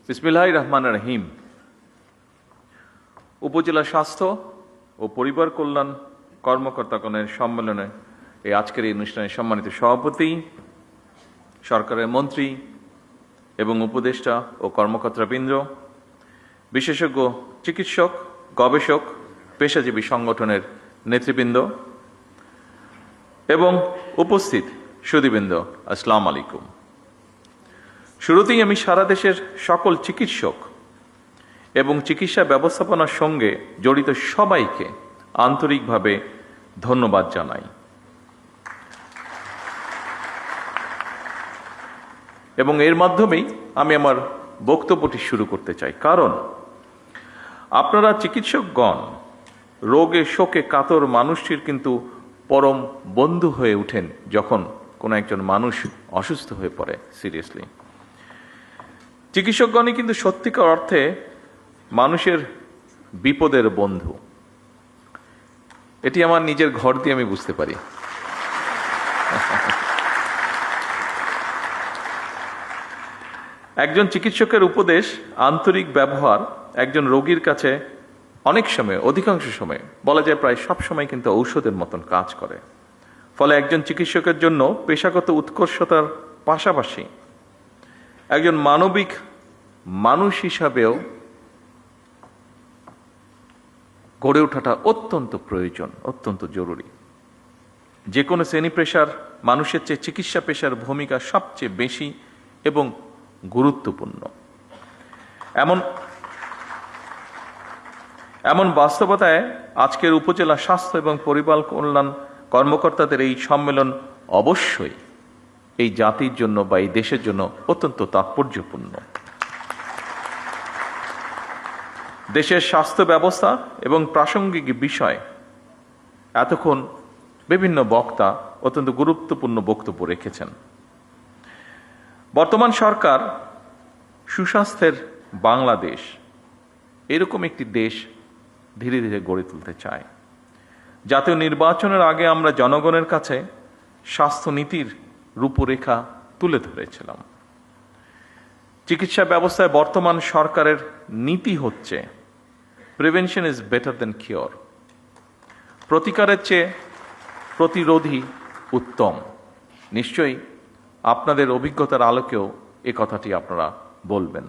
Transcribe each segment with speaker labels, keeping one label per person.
Speaker 1: বিসমিল্লাহির রহমানির রহিম। উপজেলা স্বাস্থ্য ও পরিবার কল্যাণ কর্মকর্তাগণের সম্মেলনে এই আজকের এই অনুষ্ঠানের সম্মানিত সভাপতি, সরকারের মন্ত্রী এবং উপদেষ্টা ও কর্মকর্তাবৃন্দ, বিশেষজ্ঞ চিকিৎসক, গবেষক, পেশাজীবী সংগঠনের নেতৃবৃন্দ এবং উপস্থিত সুধীবৃন্দ, আসসালামু আলাইকুম। শুরুতেই আমি সারা দেশের সকল চিকিৎসক এবং চিকিৎসা ব্যবস্থাপনার সঙ্গে জড়িত সবাইকে আন্তরিকভাবে ধন্যবাদ জানাই এবং এর মাধ্যমেই আমি আমার বক্তব্যটি শুরু করতে চাই। কারণ আপনারা চিকিৎসকগণ রোগে শোকে কাতর মানুষটির কিন্তু পরম বন্ধু হয়ে ওঠেন যখন কোনো একজন মানুষ অসুস্থ হয়ে পড়ে সিরিয়াসলি। চিকিৎসকগণই কিন্তু সত্যিকার অর্থে মানুষের বিপদের বন্ধু। এটি আমার নিজের ঘর দিয়ে আমি বুঝতে পারি। একজন চিকিৎসকের উপদেশ, আন্তরিক ব্যবহার একজন রোগীর কাছে অনেক সময়, অধিকাংশ সময় বলা যায় প্রায় সব সময় কিন্তু ঔষধের মতন কাজ করে। ফলে একজন চিকিৎসকের জন্য পেশাগত উৎকর্ষতার পাশাপাশি একজন মানবিক মানুষ হিসাবেও গড়ে ওঠাটা অত্যন্ত প্রয়োজন, অত্যন্ত জরুরি। যে কোনো শ্রেণী পেশার মানুষের চেয়ে চিকিৎসা পেশার ভূমিকা সবচেয়ে বেশি এবং গুরুত্বপূর্ণ। এমন বাস্তবতায় আজকের উপজেলা স্বাস্থ্য এবং পরিবার কল্যাণ কর্মকর্তাদের এই সম্মেলন অবশ্যই এই জাতির জন্য বা এই দেশের জন্য অত্যন্ত তাৎপর্যপূর্ণ। দেশের স্বাস্থ্য ব্যবস্থা এবং প্রাসঙ্গিক বিষয় এতক্ষণ বিভিন্ন বক্তা অত্যন্ত গুরুত্বপূর্ণ বক্তব্য রেখেছেন। বর্তমান সরকার সুস্বাস্থ্যের বাংলাদেশ এরকম একটি দেশ ধীরে ধীরে গড়ে তুলতে চায়। জাতীয় নির্বাচনের আগে আমরা জনগণের কাছে স্বাস্থ্যনীতির রূপরেখা তুলে ধরেছিলাম। চিকিৎসা ব্যবস্থায় বর্তমান সরকারের নীতি হচ্ছে prevention is better then cure. প্রতিকারের চেয়ে প্রতিরোধী উত্তম। নিশ্চয়ই আপনাদের অভিজ্ঞতার আলোকেও এ কথাটি আপনারা বলবেন।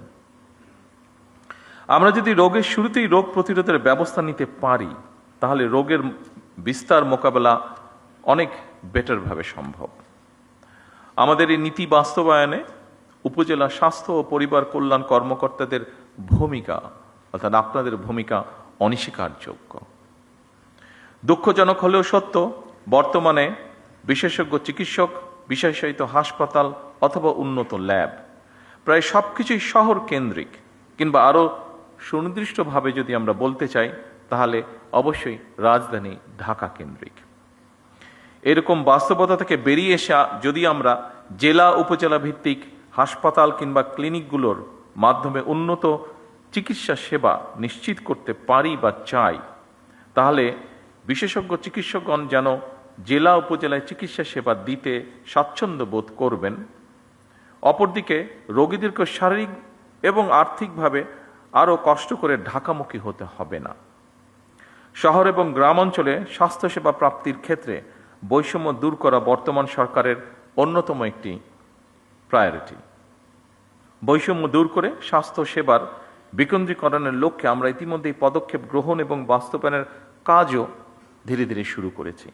Speaker 1: আমরা যদি রোগের শুরুতেই রোগ প্রতিরোধের ব্যবস্থা নিতে পারি তাহলে রোগের বিস্তার মোকাবেলা অনেক বেটারভাবে সম্ভব। আমাদের এই নীতি বাস্তবায়নে উপজেলা স্বাস্থ্য ও পরিবার কল্যাণ কর্মকর্তাদের ভূমিকা, অর্থাৎ আপনাদের ভূমিকা অনস্বীকারযোগ্য। দুঃখজনক হলেও সত্য, বর্তমানে বিশেষজ্ঞ চিকিৎসক, বিশেষায়িত হাসপাতাল অথবা উন্নত ল্যাব প্রায় সবকিছুই শহর কেন্দ্রিক, কিংবা আরও সুনির্দিষ্টভাবে যদি আমরা বলতে চাই তাহলে অবশ্যই রাজধানী ঢাকা কেন্দ্রিক। এরকম বাস্তবতা থেকে বেরিয়ে এসে যদি আমরা জেলা উপজেলা ভিত্তিক হাসপাতাল কিংবা ক্লিনিকগুলোর মাধ্যমে উন্নত চিকিৎসা সেবা নিশ্চিত করতে পারি বা চাই, তাহলে বিশেষজ্ঞ চিকিৎসকগণ যেন জেলা উপজেলায় চিকিৎসা সেবা দিতে স্বাচ্ছন্দ্য বোধ করবেন। অপরদিকে রোগীদেরকে শারীরিক এবং আর্থিকভাবে আরও কষ্ট করে ঢাকামুখী হতে হবে না। শহর এবং গ্রাম অঞ্চলে স্বাস্থ্যসেবা প্রাপ্তির ক্ষেত্রে বৈষম্য দূর করা বর্তমান সরকারের অন্যতম একটি প্রায়োরিটি। বৈষম্য দূর করে স্বাস্থ্য সেবার বিকেন্দ্রীকরণের লক্ষ্যে আমরা ইতিমধ্যেই পদক্ষেপ গ্রহণ এবং বাস্তবায়নের কাজও ধীরে ধীরে শুরু করেছি।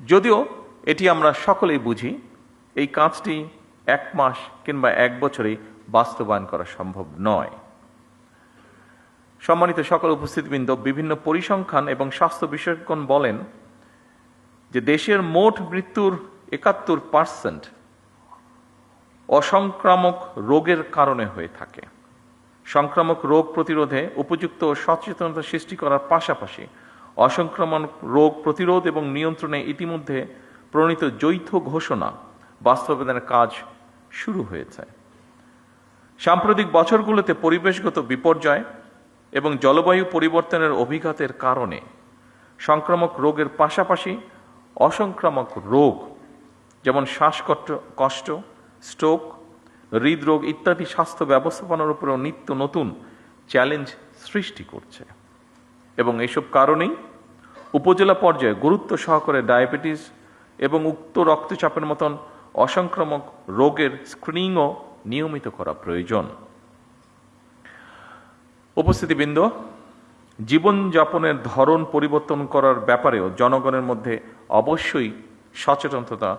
Speaker 1: যদিও এটি আমরা সকলেই বুঝি, এই কাজটি 1 মাস কিংবা 1 বছরেই বাস্তবায়ন করা সম্ভব নয়। সম্মানিত সকল উপস্থিতবৃন্দ, বিভিন্ন পরিসংখ্যান এবং স্বাস্থ্য বিশেষজ্ঞগণ বলেন যে দেশের মোট মৃত্যুর 71% অসংক্রামক রোগের কারণে হয়ে থাকে। সংক্রামক রোগ প্রতিরোধে উপযুক্ত সচেতনতা সৃষ্টি করার পাশাপাশি অসংক্রামক রোগ প্রতিরোধ এবং নিয়ন্ত্রণে ইতিমধ্যে প্রণীত যৌথ ঘোষণা বাস্তবায়নের কাজ শুরু হয়েছে। সাম্প্রতিক বছরগুলোতে পরিবেশগত বিপর্যয় এবং জলবায়ু পরিবর্তনের অভিঘাতের কারণে সংক্রামক রোগের পাশাপাশি অসংক্রামক রোগ যেমন শ্বাসকষ্ট, স্ট্রোক, হৃদরোগ ইত্যাদি স্বাস্থ্য ব্যবস্থাপনার উপরেও নিত্য নতুন চ্যালেঞ্জ সৃষ্টি করছে। এবং এইসব কারণেই উপজেলা পর্যায়ে গুরুত্ব সহকারে ডায়াবেটিস এবং উচ্চ রক্তচাপের মতন অসংক্রামক রোগের স্ক্রিনিংও নিয়মিত করা প্রয়োজন। উপস্থিতিবৃন্দ, জীবনযাপনের ধরন পরিবর্তন করার ব্যাপারেও জনগণের মধ্যে অবশ্যই সচেতনতা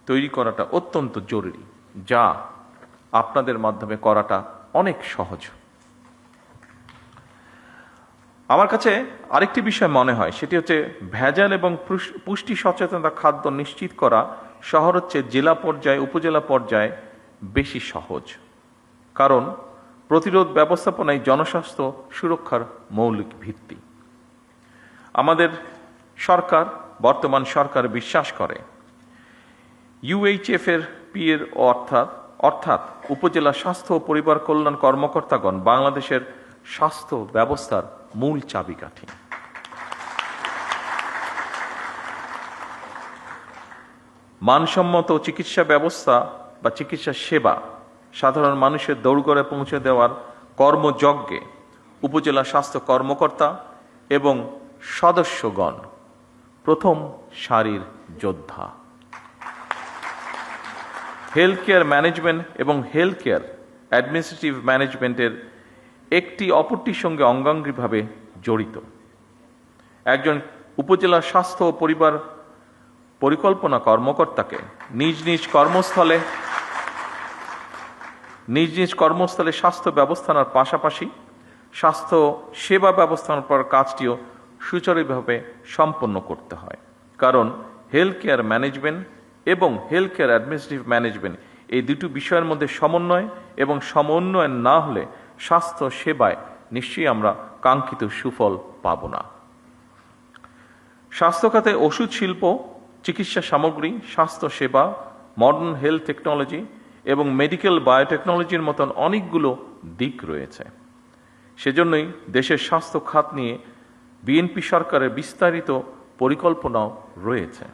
Speaker 1: তৈরি করাটা অত্যন্ত জরুরি, যা আপনাদের মাধ্যমে করাটা অনেক সহজ। আমার কাছে আরেকটি বিষয় মনে হয়, সেটি হচ্ছে ভেজাল এবং পুষ্টি সচেতনতা খাদ্য নিশ্চিত করা শহর হচ্ছে জেলা পর্যায়ে উপজেলা পর্যায়ে বেশি সহজ, কারণ প্রতিরোধ ব্যবস্থাপনায় জনস্বাস্থ্য সুরক্ষার মৌলিক ভিত্তি। আমাদের সরকার, বর্তমান সরকার বিশ্বাস করে ইউএইচএফ এর পিএর অর্থাৎ উপজেলা স্বাস্থ্য ও পরিবার কল্যাণ কর্মকর্তাগণ বাংলাদেশের স্বাস্থ্য ব্যবস্থার মূল চাবিকাঠি। মানসম্মত চিকিৎসা ব্যবস্থা বা চিকিৎসা সেবা সাধারণ মানুষের দৌড়গড়ে পৌঁছে দেওয়ার কর্মযজ্ঞে উপজেলা স্বাস্থ্য কর্মকর্তা এবং সদস্যগণ প্রথম সারির যোদ্ধা। হেলথ কেয়ার ম্যানেজমেন্ট এবং হেলথ কেয়ার অ্যাডমিনিস্ট্রেটিভ ম্যানেজমেন্টের একটি অপরটির সঙ্গে অঙ্গাঙ্গিভাবে জড়িত। একজন উপজেলা স্বাস্থ্য ও পরিবার পরিকল্পনা কর্মকর্তাকে নিজ নিজ কর্মস্থলে স্বাস্থ্য ব্যবস্থার পাশাপাশি স্বাস্থ্য সেবা ব্যবস্থাপনার কাজটিও সুচারুভাবে সম্পন্ন করতে হয়, কারণ হেলথ কেয়ার ম্যানেজমেন্ট এবং হেলথ কেয়ার অ্যাডমিনিস্ট্রেটিভ ম্যানেজমেন্ট এই দুটো বিষয়ের মধ্যে সমন্বয় এবং সমন্বয় না হলে স্বাস্থ্য সেবায় নিশ্চয়ই আমরা কাঙ্ক্ষিত সুফল পাব না। স্বাস্থ্য খাতে ওষুধ শিল্প, চিকিৎসা সামগ্রী, স্বাস্থ্য সেবা, মডার্ন হেলথ টেকনোলজি এবং মেডিকেল বায়োটেকনোলজির মতন অনেকগুলো দিক রয়েছে। সেজন্যই দেশের স্বাস্থ্য খাত নিয়ে বিএনপি সরকারের বিস্তারিত পরিকল্পনাও রয়েছে।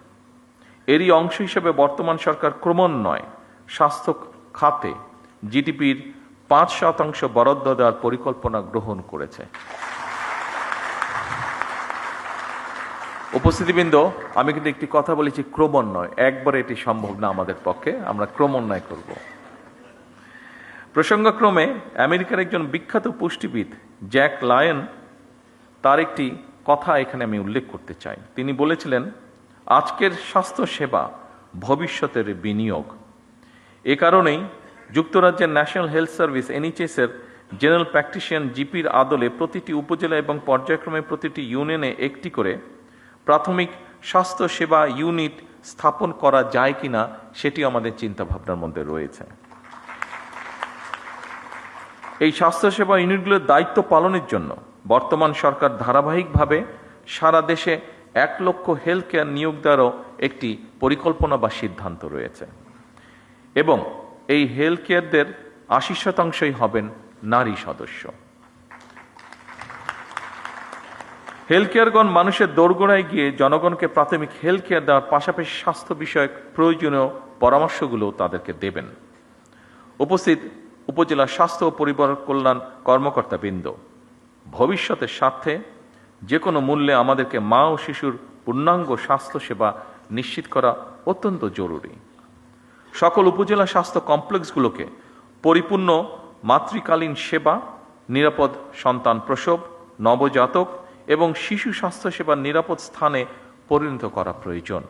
Speaker 1: এরই অংশ হিসেবে বর্তমান সরকার ক্রমান্বয়ে স্বাস্থ্য খাতে জিডিপির 5% বরাদ্দ দেওয়ার পরিকল্পনা গ্রহণ করেছে। উপস্থিতিবৃন্দ, আমি কিন্তু একটি কথা বলেছি ক্রমান্বয়, একবারে এটি সম্ভব না আমাদের পক্ষে, আমরা ক্রমান্বয় করব। প্রসঙ্গক্রমে আমেরিকার একজন বিখ্যাত পুষ্টিবিদ জ্যাক লায়ন, তার একটি কথা এখানে আমি উল্লেখ করতে চাই। তিনি বলেছিলেন, আজকের স্বাস্থ্য সেবা ভবিষ্যতের বিনিয়োগ। এ কারণেই যুক্তরাজ্যের ন্যাশনাল হেলথ সার্ভিস NHS এর জেনারেল প্র্যাকটিশিয়ান জিপির আদলে প্রতিটি উপজেলা এবং পর্যায়ক্রমে প্রতিটি ইউনিয়নে একটি করে প্রাথমিক স্বাস্থ্য সেবা ইউনিট স্থাপন করা যায় কিনা সেটি আমাদের চিন্তাভাবনার মধ্যে রয়েছে। এই স্বাস্থ্যসেবা ইউনিটগুলোর দায়িত্ব পালনের জন্য বর্তমান সরকার ধারাবাহিকভাবে সারা দেশে 1 লক্ষ হেলথ কেয়ার নিয়োগ দেওয়ারও একটি পরিকল্পনা বা সিদ্ধান্ত রয়েছে এবং এই হেলথ কেয়ারদের 80% হবেন নারী সদস্য। হেলথ কেয়ারগণ মানুষের দোরগোড়ায় গিয়ে জনগণকে প্রাথমিক হেলথ কেয়ার দেওয়ার পাশাপাশি স্বাস্থ্য বিষয়ক প্রয়োজনীয় পরামর্শগুলো তাদেরকে দেবেন। উপস্থিত উপজেলা স্বাস্থ্য ও পরিবার কল্যাণ কর্মকর্তা বৃন্দ, ভবিষ্যতের স্বার্থে যে কোনো মূল্যে আমাদেরকে মা ও শিশুর পূর্ণাঙ্গ স্বাস্থ্য সেবা নিশ্চিত করা অত্যন্ত জরুরি। সকল উপজেলা স্বাস্থ্য কমপ্লেক্সগুলোকে পরিপূর্ণ মাতৃকালীন সেবা, নিরাপদ সন্তান প্রসব, নবজাতক এবং শিশু স্বাস্থ্য সেবার নিরাপদ স্থানে পরিণত করা প্রয়োজন।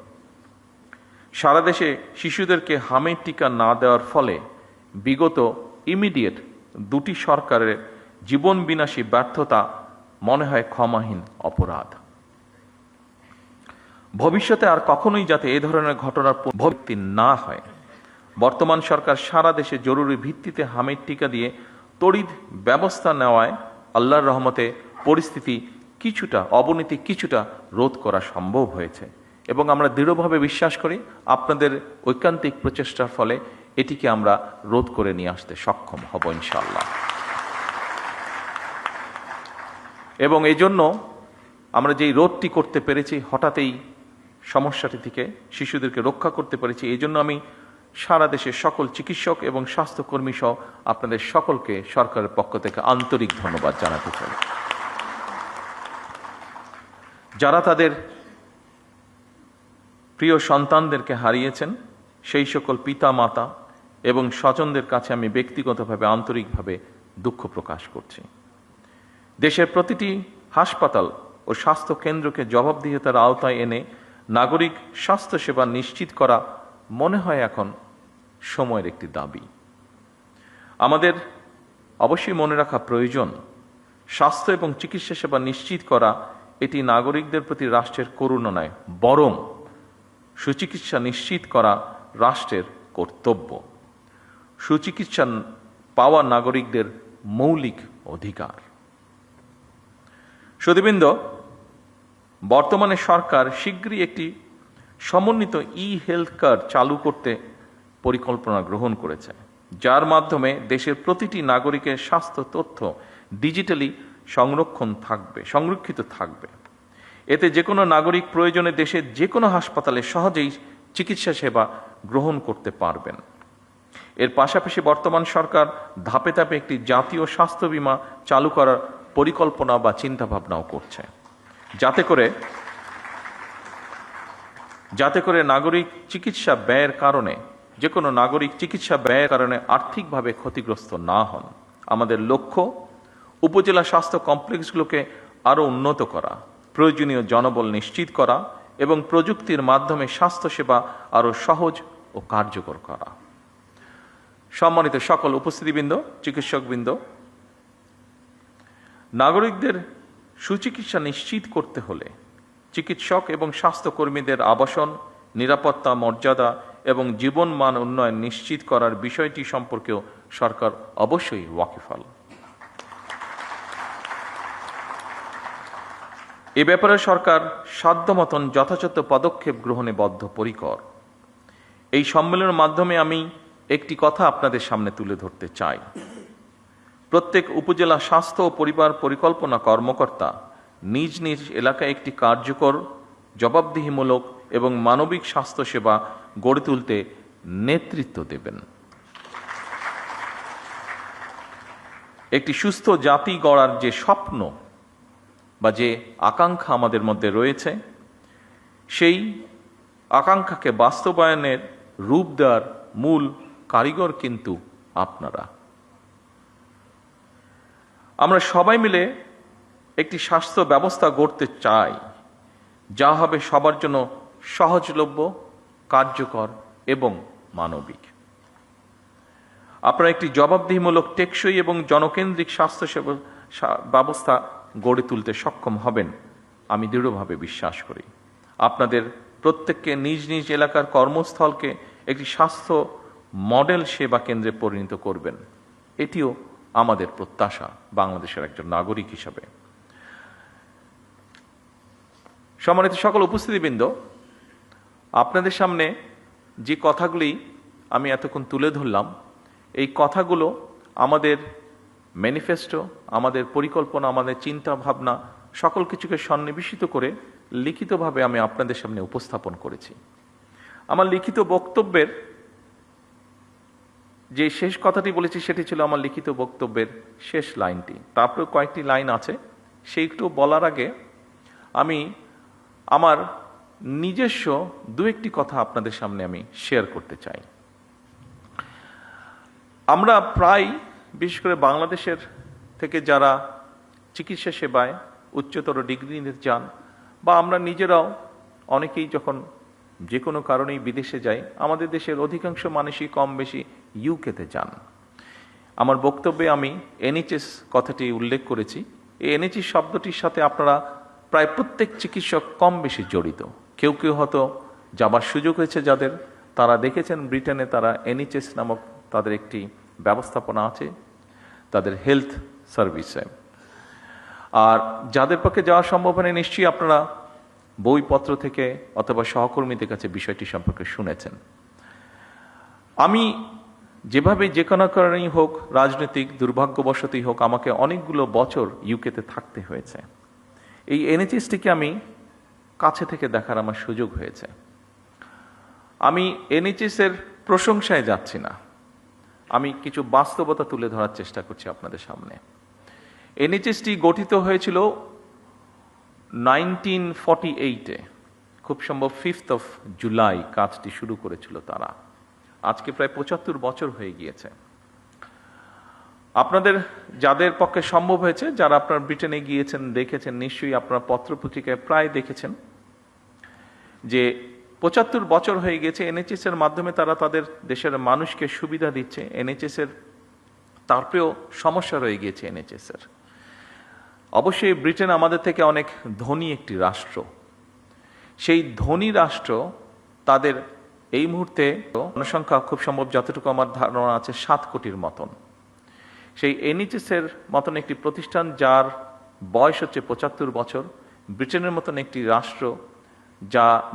Speaker 1: সারা দেশে শিশুদেরকে হামের টিকা না দেওয়ার ফলে বিগত ইমিডিয়েট 2টি সরকারের জীবন বিনাশী ব্যর্থতা মনে হয় ক্ষমাহীন অপরাধ। ভবিষ্যতে আর কখনোই যাতে এ ধরনের ঘটনার পুনরাবৃত্তি না হয়, বর্তমান সরকার সারা দেশে জরুরি ভিত্তিতে হামের টিকা দিয়ে তড়িৎ ব্যবস্থা নেওয়ায় আল্লাহর রহমতে পরিস্থিতি অবনতি কিছুটা রোধ করা সম্ভব হয়েছে এবং আমরা দৃঢ়ভাবে বিশ্বাস করি আপনাদের ঐকান্তিক প্রচেষ্টার ফলে এটিকে আমরা রোধ করে নিয়ে আসতে সক্ষম হব ইনশাআল্লাহ। এবং এই জন্য আমরা যেই রোধটি করতে পেরেছি, হঠাৎই সমস্যাটি থেকে শিশুদেরকে রক্ষা করতে পেরেছি, এই জন্য আমি সারা দেশের সকল চিকিৎসক এবং স্বাস্থ্যকর্মী সহ আপনাদের সকলকে সরকারের পক্ষ থেকে আন্তরিক ধন্যবাদ জানাতে চাই। যারা তাদের প্রিয় সন্তানদেরকে হারিয়েছেন সেই সকল পিতা মাতা এবং স্বজনদের কাছে আমি ব্যক্তিগতভাবে আন্তরিকভাবে দুঃখ প্রকাশ করছি। দেশের প্রতিটি হাসপাতাল ও স্বাস্থ্য কেন্দ্রকে জবাবদিহিতার আওতায় এনে নাগরিক স্বাস্থ্যসেবা নিশ্চিত করা মনে হয় এখন সময়ের একটি দাবি। আমাদের অবশ্যই মনে রাখা প্রয়োজন, স্বাস্থ্য এবং চিকিৎসা সেবা নিশ্চিত করা এটি নাগরিকদের প্রতি রাষ্ট্রের করুণা নয়, বরং সুচিকিৎসা নিশ্চিত করা রাষ্ট্রের কর্তব্য। সুচিকিৎসা পাওয়া নাগরিকদের মৌলিক অধিকার। সুধীবৃন্দ, বর্তমানে সরকার শীঘ্রই একটি সমন্বিত হেলথ কার্ড চালু করতে পরিকল্পনা গ্রহণ করেছে, যার মাধ্যমে দেশের প্রতিটি নাগরিকের স্বাস্থ্য তথ্য ডিজিটালি সংরক্ষিত থাকবে। এতে যে কোনো নাগরিক প্রয়োজনে দেশের যে কোনো হাসপাতালে সহজেই চিকিৎসা সেবা গ্রহণ করতে পারবেন। এর পাশাপাশি বর্তমান সরকার ধাপে ধাপে একটি জাতীয় স্বাস্থ্য বীমা চালু করার পরিকল্পনা বা চিন্তাভাবনাও করছে, যাতে করে নাগরিক চিকিৎসা ব্যয়ের কারণে যে কোনো নাগরিক চিকিৎসা ব্যয়ের কারণে আর্থিকভাবে ক্ষতিগ্রস্ত না হন। আমাদের লক্ষ্য উপজেলা স্বাস্থ্য কমপ্লেক্সগুলোকে আরও উন্নত করা, প্রয়োজনীয় জনবল নিশ্চিত করা এবং প্রযুক্তির মাধ্যমে স্বাস্থ্যসেবা আরও সহজ ও কার্যকর করা। সম্মানিত সকল উপস্থিতিবৃন্দ, চিকিৎসকবৃন্দ, নাগরিকদের সুচিকিৎসা নিশ্চিত করতে হলে চিকিৎসক এবং স্বাস্থ্যকর্মীদের আবাসন, নিরাপত্তা, মর্যাদা এবং জীবনমান উন্নয়ন নিশ্চিত করার বিষয়টি সম্পর্কেও সরকার অবশ্যই ওয়াকিবহাল। এ ব্যাপারে সরকার সাধ্যমতন যথাযথ পদক্ষেপ গ্রহণে বদ্ধপরিকর। এই সম্মেলনের মাধ্যমে আমি একটি কথা আপনাদের সামনে তুলে ধরতে চাই। প্রত্যেক উপজেলা স্বাস্থ্য ও পরিবার পরিকল্পনা কর্মকর্তা নিজ নিজ এলাকায় একটি কার্যকর, জবাবদিহিমূলক এবং মানবিক স্বাস্থ্যসেবা গড়ে তুলতে নেতৃত্ব দেবেন। একটি সুস্থ জাতি গড়ার যে স্বপ্ন বা যে আকাঙ্ক্ষা আমাদের মধ্যে রয়েছে, সেই আকাঙ্ক্ষাকে বাস্তবায়নের রূপ দেওয়ার মূল কারিগর কিন্তু আপনারা। আমরা সবাই মিলে একটি স্বাস্থ্য ব্যবস্থা গড়তে চাই, যা হবে সবার জন্য সহজলভ্য, কার্যকর এবং মানবিক। আপনারা একটি জবাবদিহিমূলক, টেকসই এবং জনকেন্দ্রিক স্বাস্থ্যসেবা ব্যবস্থা গড়ে তুলতে সক্ষম হবেন, আমি দৃঢ়ভাবে বিশ্বাস করি। আপনাদের প্রত্যেককে নিজ নিজ এলাকার কর্মস্থলকে একটি স্বাস্থ্য মডেল সেবা কেন্দ্রে পরিণত করবেন, এটিও আমাদের প্রত্যাশা বাংলাদেশের একজন নাগরিক হিসাবে। সম্মানিত সকল উপস্থিতিবৃন্দ, আপনাদের সামনে যে কথাগুলি আমি এতক্ষণ তুলে ধরলাম, এই কথাগুলো আমাদের ম্যানিফেস্টো, আমাদের পরিকল্পনা, আমাদের চিন্তা ভাবনা সকল কিছুকে সন্নিবেশিত করে লিখিতভাবে আমি আপনাদের সামনে উপস্থাপন করেছি। আমার লিখিত বক্তব্যের যে শেষ কথাটি বলেছি সেটি ছিল আমার লিখিত বক্তব্যের শেষ লাইনটি। তারপরে কয়েকটি লাইন আছে, সেইটু বলার আগে আমি আমার নিজস্ব দু একটি কথা আপনাদের সামনে আমি শেয়ার করতে চাই। আমরা প্রায়, বিশেষ করে বাংলাদেশের থেকে যারা চিকিৎসা সেবায় উচ্চতর ডিগ্রি নিতে চান, বা আমরা নিজেরাও অনেকেই যখন যে কোনো কারণেই বিদেশে যাই, আমাদের দেশের অধিকাংশ মানুষই কম বেশি ইউকেতে যান। আমার বক্তব্যে আমি এনএইচএস কথাটি উল্লেখ করেছি। এই এনএইচএস শব্দটির সাথে আপনারা প্রায় প্রত্যেক চিকিৎসক কম বেশি জড়িত। কেউ কেউ হয়তো যাবার সুযোগ হয়েছে যাদের, তারা দেখেছেন ব্রিটেনে তারা এনএইচএস নামক তাদের একটি ব্যবস্থাপনা আছে তাদের হেলথ সার্ভিসে। আর যাদের পক্ষে যাওয়া সম্ভব হয়নি, নিশ্চয়ই আপনারা বইপত্র থেকে অথবা সহকর্মীদের কাছে বিষয়টি সম্পর্কে শুনেছেন। আমি যেভাবে যে কোনো কারণেই হোক, রাজনৈতিক দুর্ভাগ্যবশতই হোক, আমাকে অনেকগুলো বছর ইউকেতে থাকতে হয়েছে। এই এনএইচএসটিকে আমি কাছে থেকে দেখার আমার সুযোগ হয়েছে। আমি এনএইচএস এর প্রশংসায় যাচ্ছি না, আমি কিছু বাস্তবতা তুলে ধরার চেষ্টা করছি আপনাদের সামনে। এনএইচএসটি গঠিত হয়েছিল 1948-এ, খুব সম্ভব 5th of July কাজটি শুরু করেছিল তারা। আজকে প্রায় 75 বছর হয়ে গিয়েছে। আপনাদের যাদের পক্ষে সম্ভব হয়েছে, যারা আপনারা ব্রিটেনে গিয়েছেন দেখেছেন, নিশ্চয়ই আপনারা পত্রপত্রিকায় প্রায় দেখেছেন যে 75 বছর হয়ে গেছে এনএইচএস এর মাধ্যমে তারা তাদের দেশের মানুষকে সুবিধা দিচ্ছে। এনএইচএস এর তারপরেও সমস্যা রয়ে গিয়েছে এনএইচএস এর। অবশ্যই ব্রিটেন আমাদের থেকে অনেক ধনী একটি রাষ্ট্র। সেই ধনী রাষ্ট্র তাদের এই মুহূর্তে জনসংখ্যা খুব সম্ভব যতটুকু আমার ধারণা আছে 7 কোটির মতন। সেই এনএইচএস এর মতন একটি প্রতিষ্ঠান যার বয়স হচ্ছে 75 বছর, ব্রিটেনের মতন একটি রাষ্ট্র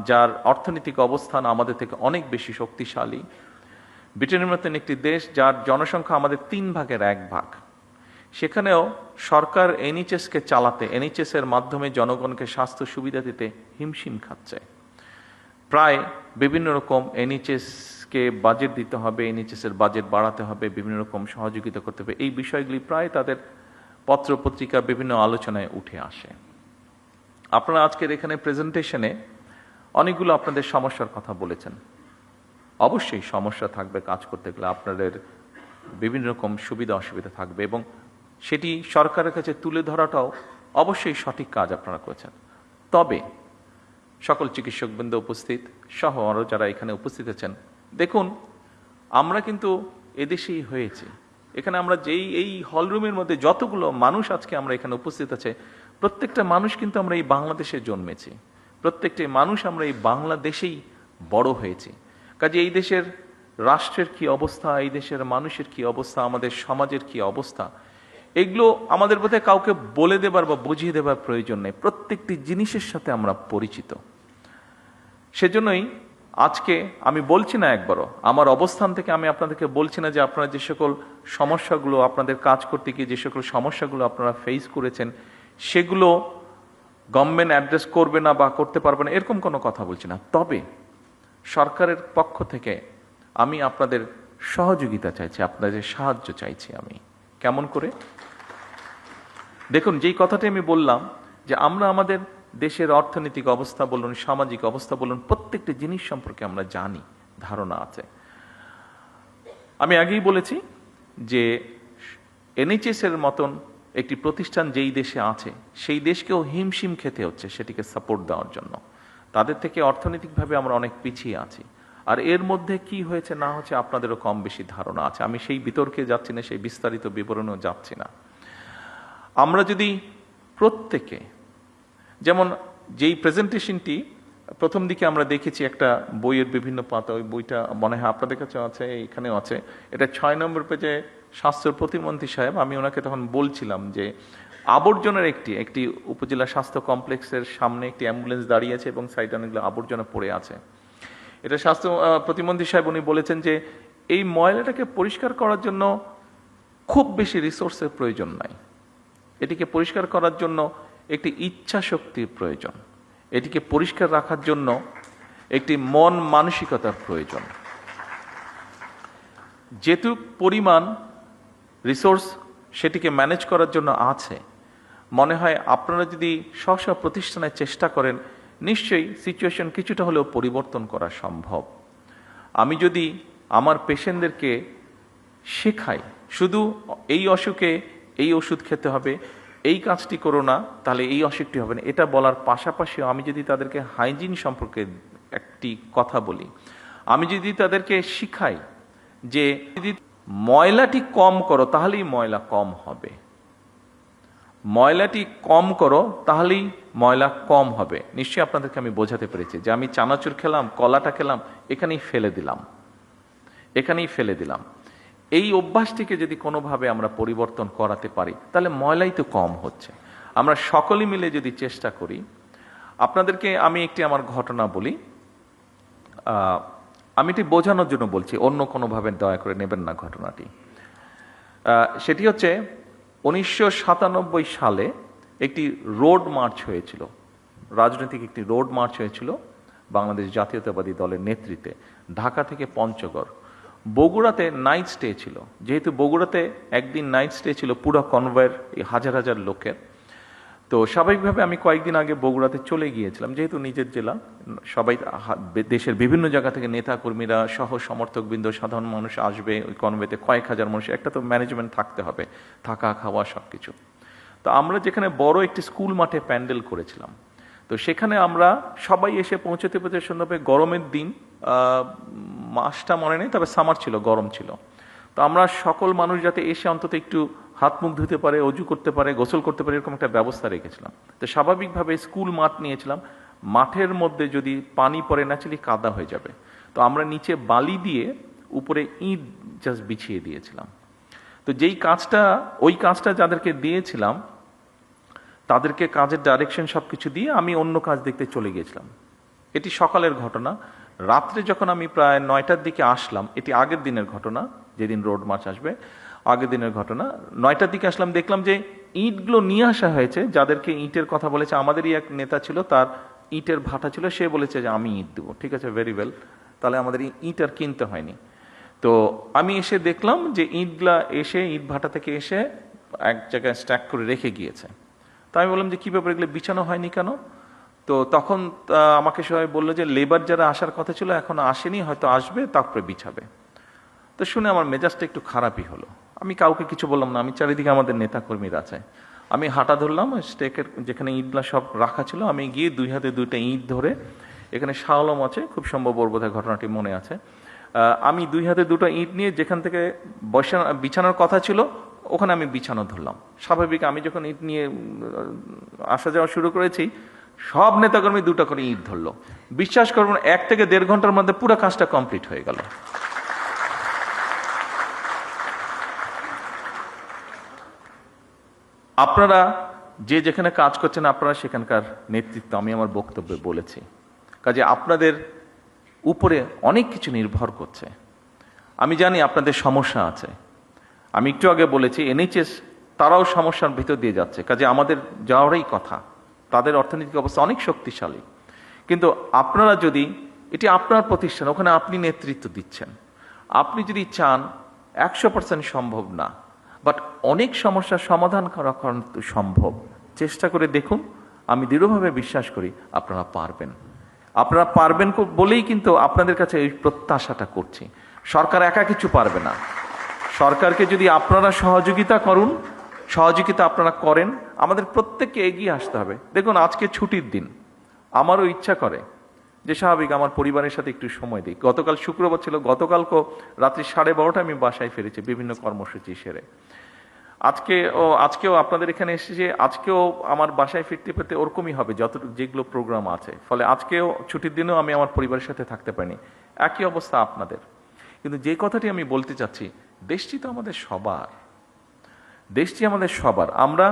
Speaker 1: যার অর্থনৈতিক অবস্থান আমাদের থেকে অনেক বেশি শক্তিশালী, ব্রিটেনের মতন একটি দেশ যার জনসংখ্যা আমাদের 3 ভাগের 1 ভাগ, সেখানেও সরকার এনএইচএসকে চালাতে, এনএইচএস এর মাধ্যমে জনগণকে স্বাস্থ্য সুবিধা দিতে হিমশিম খাচ্ছে। প্রায় বিভিন্ন রকম এনএইচএসকে বাজেট দিতে হবে, এনএইচএস এর বাজেট বাড়াতে হবে, বিভিন্ন রকম সহযোগিতা করতে হবে, এই বিষয়গুলি প্রায় তাদের পত্র পত্রিকা বিভিন্ন আলোচনায় উঠে আসে। আপনারা আজকের এখানে প্রেজেন্টেশনে অনেকগুলো আপনাদের সমস্যার কথা বলেছেন। অবশ্যই সমস্যা থাকবে, কাজ করতে গেলে আপনাদের বিভিন্ন রকম সুবিধা অসুবিধা থাকবে, এবং সেটি সরকারের কাছে তুলে ধরাটাও অবশ্যই সঠিক কাজ আপনারা করেছেন। তবে সকল চিকিৎসকবৃন্দ উপস্থিত সহ আরও যারা এখানে উপস্থিত আছেন, দেখুন আমরা কিন্তু এদেশেই হয়েছি। এখানে আমরা এই হলরুমের মধ্যে যতগুলো মানুষ আজকে আমরা এখানে উপস্থিত আছে, প্রত্যেকটা মানুষ কিন্তু আমরা এই বাংলাদেশে জন্মেছি, প্রত্যেকটা মানুষ আমরা এই বাংলাদেশেই বড় হয়েছি। কাজে এই দেশের রাষ্ট্রের কি অবস্থা, এই দেশের মানুষের কি অবস্থা, আমাদের সমাজের কি অবস্থা, এগুলো আমাদের বোধহয় কাউকে বলে দেবার বা বুঝিয়ে দেবার প্রয়োজন নেই। প্রত্যেকটি জিনিসের সাথে আমরা পরিচিত। সেজন্যই আজকে আমি বলছি না একবারও, আমার অবস্থান থেকে আমি আপনাদেরকে বলছি না যে আপনারা যে সকল সমস্যাগুলো, আপনাদের কাজ করতে গিয়ে যে সকল সমস্যাগুলো আপনারা ফেস করেছেন সেগুলো গভর্নমেন্ট অ্যাড্রেস করবে না বা করতে পারবে না, এরকম কোনো কথা বলছি না। তবে সরকারের পক্ষ থেকে আমি আপনাদের সহযোগিতা চাইছি, আপনাদের সাহায্য চাইছি। আমি কেমন করে? দেখুন, যেই কথাটি আমি বললাম যে আমরা আমাদের দেশের অর্থনৈতিক অবস্থা বলুন, সামাজিক অবস্থা বলুন, প্রত্যেকটি জিনিস সম্পর্কে আমরা জানি, ধারণা আছে। আমি আগেই বলেছি যে এনএইচএস এর মতন একটি প্রতিষ্ঠান যেই দেশে আছে সেই দেশকেও হিমশিম খেতে হচ্ছে সেটিকে সাপোর্ট দেওয়ার জন্য। তাদের থেকে অর্থনৈতিকভাবে আমরা অনেক পিছিয়ে আছি। আর এর মধ্যে কি হয়েছে না হচ্ছে আপনাদেরও কম বেশি ধারণা আছে। আমি সেই বিতর্কে যাচ্ছি না, সেই বিস্তারিত বিবরণেও যাচ্ছি না। আমরা যদি প্রত্যেকে, যেমন যেই প্রেজেন্টেশনটি প্রথম দিকে আমরা দেখেছি একটা বইয়ের বিভিন্ন পাতা, ওই বইটা মনে হয় আপনাদের কাছে আছে, এখানেও আছে, এটা 6 নম্বর পেজে স্বাস্থ্য প্রতিমন্ত্রী সাহেব, আমি ওনাকে তখন বলছিলাম যে আবর্জনার একটি উপজেলা স্বাস্থ্য কমপ্লেক্সের সামনে একটি অ্যাম্বুলেন্স দাঁড়িয়ে আছে এবং সাইডে অনেকগুলো আবর্জনা পড়ে আছে। এটা স্বাস্থ্য প্রতিমন্ত্রী সাহেব উনি বলেছেন যে এই ময়লাটাকে পরিষ্কার করার জন্য খুব বেশি রিসোর্সের প্রয়োজন নাই, এটিকে পরিষ্কার করার জন্য একটি ইচ্ছা শক্তির প্রয়োজন, এটিকে পরিষ্কার রাখার জন্য একটি মন মানসিকতার প্রয়োজন। যেটুক পরিমাণ রিসোর্স সেটিকে ম্যানেজ করার জন্য আছে, মনে হয় আপনারা যদি স্ব প্রতিষ্ঠানের চেষ্টা করেন নিশ্চয়ই সিচুয়েশন কিছুটা হলেও পরিবর্তন করা সম্ভব। আমি যদি আমার পেশেন্টদেরকে শেখাই শুধু এই অসুখে এই ওষুধ খেতে হবে, এই কাজটি করো না তাহলে এই অসুখটি হবে না, এটা বলার পাশাপাশিও আমি যদি তাদেরকে হাইজিন সম্পর্কে একটি কথা বলি, আমি যদি তাদেরকে শিখাই যে যদি ময়লাটি কম করো তাহলেই ময়লা কম হবে, ময়লাটি কম করো তাহলেই ময়লা কম হবে, নিশ্চয়ই আপনাদেরকে আমি বোঝাতে পেরেছি যে আমি চানাচুর খেলাম, কলাটা খেলাম, এখানেই ফেলে দিলাম। এই অভ্যাসটিকে যদি কোনোভাবে আমরা পরিবর্তন করাতে পারি তাহলে ময়লাই তো কম হচ্ছে। আমরা সকলে মিলে যদি চেষ্টা করি, আপনাদেরকে আমি আমার ঘটনা বলি, আমি এটি বোঝানোর জন্য বলছি, অন্য কোনোভাবে দয়া করে নেবেন না ঘটনাটি। সেটি হচ্ছে 1997 সালে একটি রোড মার্চ হয়েছিল, রাজনৈতিক একটি রোড মার্চ হয়েছিল বাংলাদেশ জাতীয়তাবাদী দলের নেতৃত্বে, ঢাকা থেকে পঞ্চগড়। বগুড়াতে নাইট স্টে ছিল, যেহেতু বগুড়াতে একদিন নাইট স্টে ছিল পুরো কনভয়ের হাজার হাজার লোকের। তো স্বাভাবিকভাবে আমি কয়েকদিন আগে বগুড়াতে চলে গিয়েছিলাম, যেহেতু নিজের জেলা, সবাই দেশের বিভিন্ন জায়গা থেকে নেতা কর্মীরা সহ সমর্থকবৃন্দ সাধারণ মানুষ আসবে ওই কনভেতে, কয়েক হাজার মানুষ, একটা তো ম্যানেজমেন্ট থাকতে হবে, থাকা খাওয়া সব কিছু। তো আমরা যেখানে বড় একটি স্কুল মাঠে প্যান্ডেল করেছিলাম, তো সেখানে আমরা সবাই এসে পৌঁছতে সুন্দরভাবে, গরমের দিন, মাসটা মনে নেই, তবে সামার ছিল, গরম ছিল। তো আমরা সকল মানুষ যাতে এসে অন্তত একটু হাত মুখ ধুতে পারে, অজু করতে পারে, গোসল করতে পারে, এরকম একটা ব্যবস্থা রেখেছিলাম। তো স্বাভাবিকভাবে স্কুল মাঠ নিয়েছিলাম, মাঠের মধ্যে যদি পানি পড়ে ন্যাচারালি কাদা হয়ে যাবে, তো আমরা নিচে বালি দিয়ে উপরে ইট জাস্ট বিছিয়ে দিয়েছিলাম। তো ওই কাজটা যাদেরকে দিয়েছিলাম তাদেরকে কাজের ডাইরেকশন সবকিছু দিয়ে আমি অন্য কাজ দেখতে চলে গিয়েছিলাম। এটি সকালের ঘটনা। রাত্রে যখন আমি প্রায় 9টার দিকে আসলাম, এটি আগের দিনের ঘটনা, যেদিন রোড মার্চ আসবে আগের দিনের ঘটনা, 9টার দিকে আসলাম, দেখলাম যে ইটগুলো নিয়ে আসা হয়েছে। যাদেরকে ইটের কথা বলেছে, আমাদেরই এক নেতা ছিল, তার ইটের ভাটা ছিল, সে বলেছে যে আমি ইট দেবো। ঠিক আছে, ভেরি ওয়েল, তাহলে আমাদের ইট আর কিনতে হয়নি। তো আমি এসে দেখলাম যে ইটগুলা এসে ইট ভাটা থেকে এসে এক জায়গায় স্ট্যাক করে রেখে গিয়েছে। তো আমি বললাম যে কী ব্যাপার, এগুলো বিছানো হয়নি কেন? তো তখন আমাকে সবাই বললো যে লেবার যারা আসার কথা ছিল এখন আসেনি, হয়তো আসবে, তারপরে বিছাবে। তো শুনে আমার মেজাজটা একটু খারাপই হলো। আমি কাউকে কিছু বললাম না, আমি চারিদিকে আমাদের নেতা কর্মীরা আছে, আমি হাঁটা ধরলাম স্টেকের যেখানে ইটগুলা সব রাখা ছিল, আমি গিয়ে 2 হাতে 2টা ইট ধরে, এখানে শাওলম আছে, খুব সম্ভব ওর বোধহয় ঘটনাটি মনে আছে, আমি 2 হাতে 2টা ইট নিয়ে যেখান থেকে বিছানোর কথা ছিল ওখানে আমি বিছানো ধরলাম। স্বাভাবিক আমি যখন ইট নিয়ে আসা যাওয়া শুরু করেছি, সব নেতাকর্মী 2টা করে ইট ধরলো। বিশ্বাস করবেন 1 থেকে 1.5 ঘন্টার মধ্যে পুরো কাজটা কমপ্লিট হয়ে গেল। আপনারা যে যেখানে কাজ করছেন, আপনারা সেখানকার নেতৃত্ব, আমি আমার বক্তব্যে বলেছি, কাজে আপনাদের উপরে অনেক কিছু নির্ভর করছে। আমি জানি আপনাদের সমস্যা আছে, আমি একটু আগে বলেছি এনএইচএস তারাও সমস্যার ভিতর দিয়ে যাচ্ছে, কাজে আমাদের যাওয়ারই কথা। তাদের অর্থনৈতিক অবস্থা অনেক শক্তিশালী, কিন্তু আপনারা যদি, এটি আপনার প্রতিষ্ঠান, ওখানে আপনি নেতৃত্ব দিচ্ছেন, আপনি যদি চান, 100% সম্ভব না, বাট অনেক সমস্যার সমাধান করা কিন্তু সম্ভব। চেষ্টা করে দেখুন, আমি দৃঢ়ভাবে বিশ্বাস করি আপনারা পারবেন। আপনারা পারবেন বলেই কিন্তু আপনাদের কাছে এই প্রত্যাশাটা করছি। সরকার একা কিছু পারবে না। সরকারকে যদি আপনারা সহযোগিতা আপনারা করেন, আমাদের প্রত্যেককে এগিয়ে আসতে হবে। দেখুন, আজকে ছুটির দিন, আমারও ইচ্ছা করে যে স্বাভাবিক আমার পরিবারের সাথে একটু সময় দিই। গতকাল শুক্রবার ছিল, গতকালকেও রাত্রি 12:30 আমি বাসায় ফিরেছি বিভিন্ন কর্মসূচি সেরে। আজকেও আপনাদের এখানে এসেছে, আজকেও আমার বাসায় ফিরতে ওরকমই হবে যেগুলো প্রোগ্রাম আছে। ফলে আজকেও ছুটির দিনেও আমি আমার পরিবারের সাথে থাকতে পারিনি। একই অবস্থা আপনাদের। কিন্তু যে কথাটি আমি বলতে চাচ্ছি, দেশটি তো আমাদের সবার। আমরা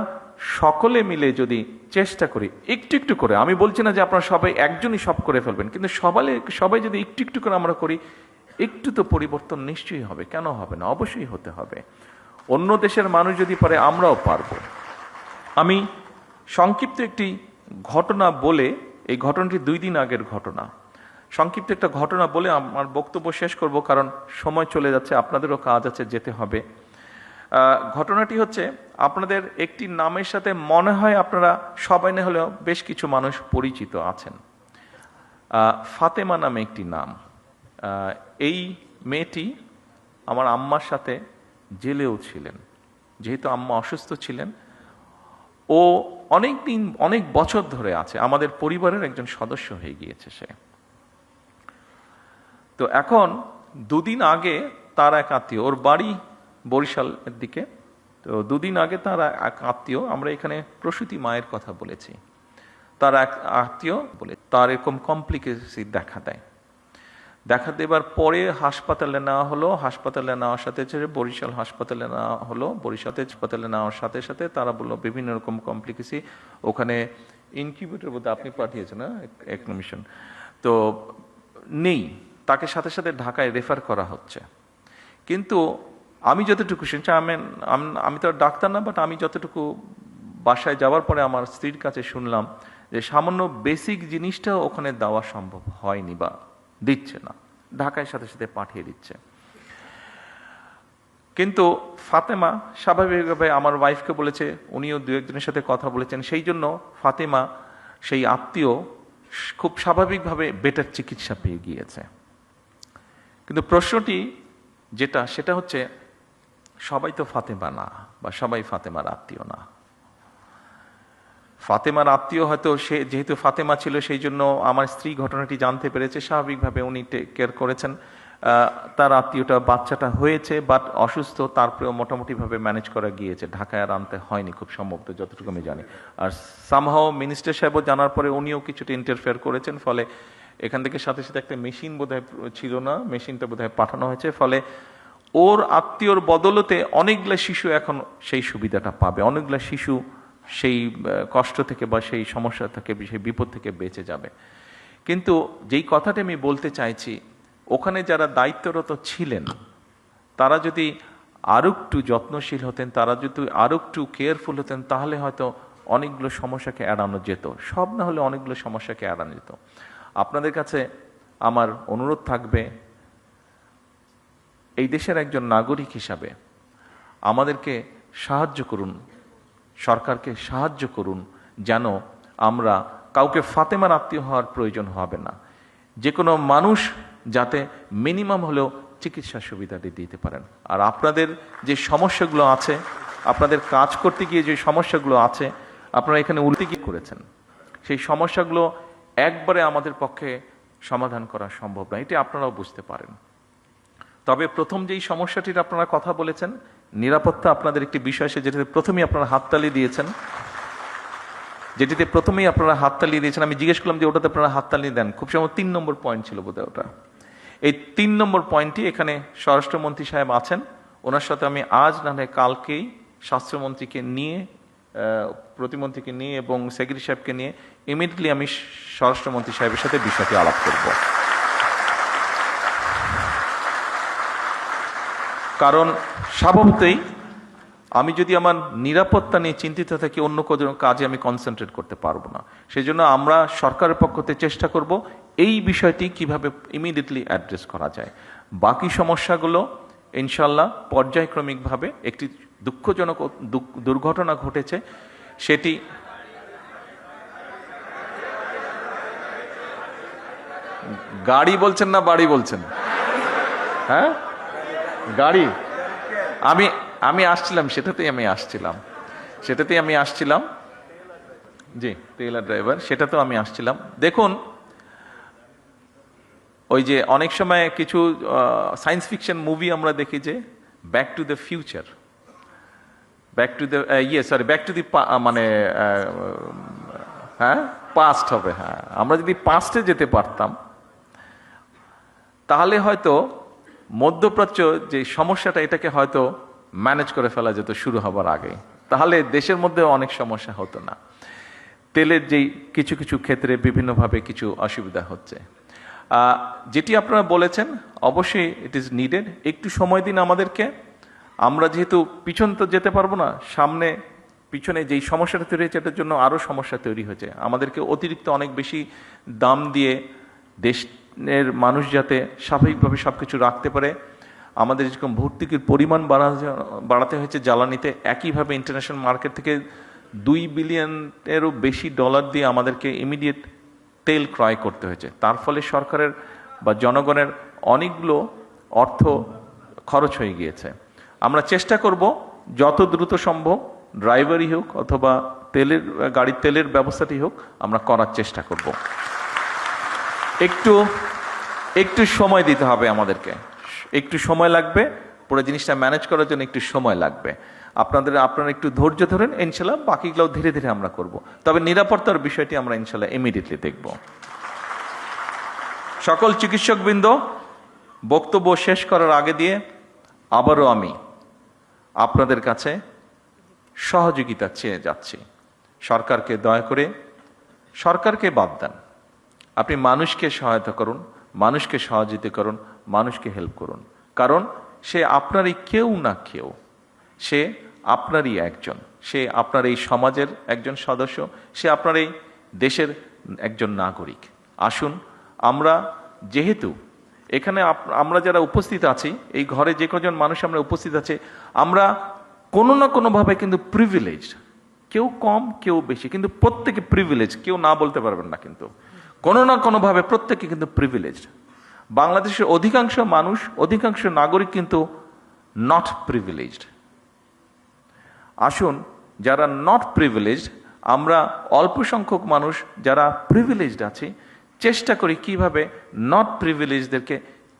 Speaker 1: সকলে মিলে যদি চেষ্টা করি একটু একটু করে, আমি বলছি না যে আপনারা সবাই একজনই সব করে ফেলবেন, কিন্তু সবাই যদি একটু একটু করে আমরা করি, একটু তো পরিবর্তন নিশ্চয়ই হবে। কেন হবে না? অবশ্যই হতে হবে। অন্য দেশের মানুষ যদি পারে, আমরাও পারব। আমি সংক্ষিপ্ত একটি ঘটনা বলে, এই ঘটনাটি 2 দিন আগের ঘটনা, সংক্ষিপ্ত একটা ঘটনা বলে আমার বক্তব্য শেষ করব, কারণ সময় চলে যাচ্ছে, আপনাদেরও কাজ আছে, যেতে হবে। ঘটনাটি হচ্ছে, আপনাদের একটি নামের সাথে মনে হয় আপনারা সবাই না হলেও বেশ কিছু মানুষ পরিচিত আছেন। ফাতেমা নামে একটি নাম। এই মেয়েটি আমার আম্মার সাথে জেলেও ছিলেন, যেহেতু আম্মা অসুস্থ ছিলেন। ও অনেক বছর ধরে আছে, আমাদের পরিবারের একজন সদস্য হয়ে গিয়েছে সে। তো এখন 2 দিন আগে তার এক আত্মীয়, ওর বাড়ি বরিশালের দিকে, তো 2 দিন আগে তার এক আত্মীয়, আমরা এখানে প্রসূতি মায়ের কথা বলেছি, তার এক আত্মীয় বলে তার এরকম কমপ্লিকেশন দেখা দেবার পরে হাসপাতালে নেওয়া হলো। হাসপাতালে নেওয়ার সাথে বরিশাল হাসপাতালে নেওয়া হলো। হাসপাতালে নেওয়ার সাথে সাথে তারা বললো বিভিন্ন রকম কমপ্লিকেশন, ওখানে ইনকিউবেটর বলতে আপনি পাঠিয়েছেন না একমিশন, তো নেই, তাকে সাথে সাথে ঢাকায় রেফার করা হচ্ছে। কিন্তু আমি যতটুকু শুনছি, আমি তো ডাক্তার না, বাট আমি যতটুকু বাসায় যাওয়ার পরে আমার স্ত্রীর কাছে শুনলাম যে সামান্য বেসিক জিনিসটা ওখানে দেওয়া সম্ভব হয়নি বা দিচ্ছে না, ঢাকায় সাথে সাথে পাঠিয়ে দিচ্ছে। কিন্তু ফাতেমা স্বাভাবিকভাবে আমার ওয়াইফকে বলেছে, উনিও দু একজনের সাথে কথা বলেছেন, সেই জন্য ফাতেমা সেই আত্মীয় খুব স্বাভাবিকভাবে বেটার চিকিৎসা পেয়ে গিয়েছে। কিন্তু প্রশ্নটি যেটা, সেটা হচ্ছে সবাই তো ফাতেমা না, বা সবাই ফাতেমার আত্মীয় না। ফাতেমার আত্মীয় হয়তো, সে যেহেতু ফাতেমা ছিল সেই জন্য আমার স্ত্রী ঘটনাটি জানতে পেরেছে, স্বাভাবিকভাবে উনি টেক কেয়ার করেছেন। তার আত্মীয়টা বাচ্চাটা হয়েছে বাট অসুস্থ, তারপরেও মোটামুটিভাবে ম্যানেজ করা গিয়েছে, ঢাকায় আর আনতে হয়নি খুব সম্ভবত, যতটুকু আমি জানি। আর সামহাও মিনিস্টার সাহেবও জানার পরে উনিও কিছুটা ইন্টারফেয়ার করেছেন, ফলে এখান থেকে সাথে সাথে একটা মেশিন বোধহয় ছিল না, মেশিনটা বোধহয় পাঠানো হয়েছে, ফলে ওর আত্মীয়র বদলতে অনেকগুলো শিশু এখন সেই সুবিধাটা পাবে, অনেকগুলো শিশু সেই কষ্ট থেকে বা সেই সমস্যা থেকে, সেই বিপদ থেকে বেঁচে যাবে। কিন্তু যেই কথাটা আমি বলতে চাইছি, ওখানে যারা দায়িত্বরত ছিলেন তারা যদি আরো একটু যত্নশীল হতেন, তারা যদি আরো একটু কেয়ারফুল হতেন, তাহলে হয়তো অনেকগুলো সমস্যাকে এড়ানো যেত, সব না হলে অনেকগুলো সমস্যাকে এড়ানো যেত। আপনাদের কাছে আমার অনুরোধ থাকবে, এই দেশের একজন নাগরিক হিসাবে আমাদেরকে সাহায্য করুন, সরকারকে সাহায্য করুন, যেন আমরা কাউকে ফাতেমার আত্মীয় হওয়ার প্রয়োজন হবে না। যে কোনো মানুষ যাতে মিনিমাম হলেও চিকিৎসা সুবিধাটি দিতে পারেন। আর আপনাদের যে সমস্যাগুলো আছে, আপনাদের কাজ করতে গিয়ে যে সমস্যাগুলো আছে, আপনারা এখানে উল্টে কি করেছেন, সেই সমস্যাগুলো একবারে আমাদের পক্ষে সমাধান করা সম্ভব না, এটি আপনারাও বুঝতে পারেন। তবে প্রথম যেই সমস্যাটির আপনারা কথা বলেছেন, নিরাপত্তা আপনাদের একটি বিষয়, সে যেটাতে প্রথমেই আপনারা হাততালি দিয়েছেন, আমি জিজ্ঞেস করলাম যে ওটাতে আপনারা হাততালি দেন, খুব সম্ভব 3 নম্বর পয়েন্ট ছিল বোধহয় ওটা। এই 3 নম্বর পয়েন্টটি, এখানে স্বরাষ্ট্রমন্ত্রী সাহেব আছেন, ওনার সাথে আমি আজ না হয় কালকেই স্বাস্থ্যমন্ত্রীকে নিয়ে, প্রতিমন্ত্রীকে নিয়ে এবং সেক্রেটারি সাহেবকে নিয়ে ইমিডিয়েটলি আমি স্বরাষ্ট্রমন্ত্রী সাহেবের সাথে বিষয়টি আলাপ করব। কারণ স্বভাবতই আমি যদি আমার নিরাপত্তা নিয়ে চিন্তিত থাকি, অন্য কোনো কাজে আমি কনসেন্ট্রেট করতে পারবো না। সেই জন্য আমরা সরকারের পক্ষ থেকে চেষ্টা করব এই বিষয়টি কিভাবে ইমিডিয়েটলি অ্যাড্রেস করা যায়। বাকি সমস্যাগুলো ইনশাল্লাহ পর্যায়ক্রমিকভাবে, একটি দুঃখজনক দুর্ঘটনা ঘটেছে, সেটি গাড়ি বলছেন না বাড়ি বলছেন? হ্যাঁ, গাড়ি। আমি আসছিলাম, সেটাতেই আমি আসছিলাম, জি, টেইলার ড্রাইভার, সেটাতেও আমি আসছিলাম। দেখুন, ওই যে অনেক সময় কিছু সায়েন্স ফিকশন মুভি আমরা দেখি যে back to the future, back to the মানে হ্যাঁ, পাস্ট হবে। হ্যাঁ, আমরা যদি পাস্টে যেতে পারতাম তাহলে হয়তো মধ্যপ্রাচ্য যে সমস্যাটা, এটাকে হয়তো ম্যানেজ করে ফেলা যেত শুরু হবার আগে, তাহলে দেশের মধ্যে অনেক সমস্যা হতো না। তেলের যেই কিছু কিছু ক্ষেত্রে বিভিন্নভাবে কিছু অসুবিধা হচ্ছে, যেটি আপনারা বলেছেন, অবশ্যই ইট ইজ নিডেড। একটু সময় দিন আমাদেরকে, আমরা যেহেতু পিছন তো যেতে পারবো না, সামনে পিছনে যেই সমস্যাটা তৈরি হয়েছে এটার জন্য আরও সমস্যা তৈরি হয়েছে। আমাদেরকে অতিরিক্ত অনেক বেশি দাম দিয়ে দেশের মানুষ যাতে স্বাভাবিকভাবে সব কিছু রাখতে পারে, আমাদের যেরকম ভর্তুকির পরিমাণ বাড়াতে হয়েছে জ্বালানিতে, একইভাবে ইন্টারন্যাশনাল মার্কেট থেকে $2 বিলিয়নেরও বেশি ডলার দিয়ে আমাদেরকে ইমিডিয়েট তেল ক্রয় করতে হয়েছে। তার ফলে সরকারের বা জনগণের অনেকগুলো অর্থ খরচ হয়ে গিয়েছে। আমরা চেষ্টা করব যত দ্রুত সম্ভব, ড্রাইভারই হোক অথবা গাড়ির তেলের ব্যবস্থাটি হোক, আমরা করার চেষ্টা করব। একটু সময় দিতে হবে আমাদেরকে, একটু সময় লাগবে, পুরো জিনিসটা ম্যানেজ করার জন্য একটু সময় লাগবে। আপনারা একটু ধৈর্য ধরেন, ইনশাল্লাহ বাকিগুলো ধীরে ধীরে আমরা করব। তবে নিরাপত্তার বিষয়টি আমরা ইনশাল্লাহ ইমিডিয়েটলি দেখব। সকল চিকিৎসকবৃন্দ, বক্তব্য শেষ করার আগে দিয়ে আবারও আমি আপনাদের কাছে সহযোগিতা চেয়ে যাচ্ছি। সরকারকে দয়া করে, সরকারকে বাদ দেন, আপনি মানুষকে সহায়তা করুন, মানুষকে সহযোগিতা করুন, মানুষকে হেল্প করুন। কারণ সে আপনারই কেউ না কেউ, সে আপনারই একজন, সে আপনার এই সমাজের একজন সদস্য, সে আপনার এই দেশের একজন নাগরিক। আসুন আমরা যেহেতু এখানে আমরা যারা উপস্থিত আছি, এই ঘরে যে কজন মানুষ আমরা উপস্থিত আছি, আমরা কোনো না কোনোভাবে কিন্তু প্রিভিলেজ, কেউ কম কেউ বেশি, কিন্তু প্রত্যেকে প্রিভিলেজ, কেউ না বলতে পারবেন না, কিন্তু কোনো না কোনোভাবে প্রত্যেকে কিন্তু প্রিভিলেজ। বাংলাদেশের অধিকাংশ মানুষ, অধিকাংশ নাগরিক কিন্তু নট প্রিভিলেজড। আসুন, যারা নট প্রিভিলেজড, আমরা অল্প সংখ্যক মানুষ যারা প্রিভিলেজড আছি, চেষ্টা করি কিভাবে নট প্রিভিলেজদেরকে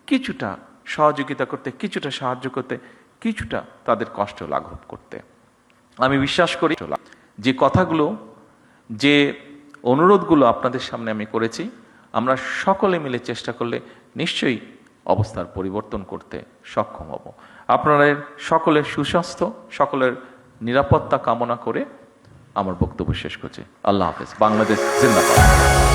Speaker 1: কিছুটা সহযোগিতা করতে, কিছুটা সাহায্য করতে, কিছুটা তাদের কষ্ট লাঘব করতে। আমি বিশ্বাস করি যে কথাগুলো, যে অনুরোধগুলো আপনাদের সামনে আমি করেছি, আমরা সকলে মিলে চেষ্টা করলে নিশ্চয়ই অবস্থার পরিবর্তন করতে সক্ষম হব। আপনাদের সকলের সুস্বাস্থ্য, সকলের নিরাপত্তা কামনা করে আমার বক্তব্য শেষ করছি। আল্লাহ হাফেজ। বাংলাদেশ জিন্দাবাদ।